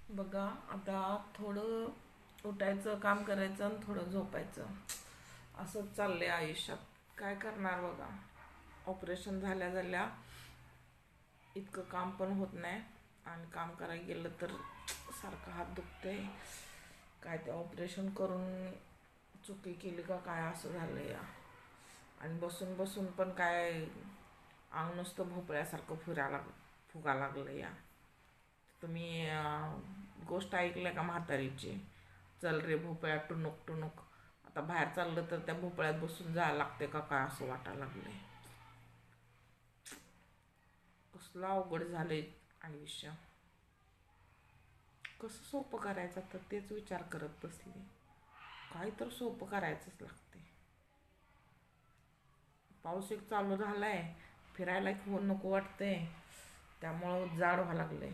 बघा, आता थोडं उठायचं, काम करायचं आणि थोडं झोपायचं, असंच चाललंय आयुष्यात. काय करणार बघा. ऑपरेशन झाल्या झाल्या इतकं काम पण होत नाही, आणि काम करायला गेलं तर सारखं हात दुखते. काय ते ऑपरेशन करून चुकी केली का काय असं झालं या. आणि बसून बसून पण काय अंग नुसतं भोपळ्यासारखं फुगा लागलं या. तुम्ही गोष्ट ऐकलं का म्हातारीची? चल रे भोपळ्या टुनुक टुनुक. आता बाहेर चाललं तर त्या भोपळ्यात बसून जायला लागते का काय असं वाटायला लागले. कसलं अवघड झालंय आयुष्य. कसं सोपं करायचं तर तेच विचार करत बसले. काही तर सोपं करायचंच लागते. पाऊस एक चालू झालाय, फिरायला नको वाटतंय, त्यामुळं जाड व्हायला लागलंय.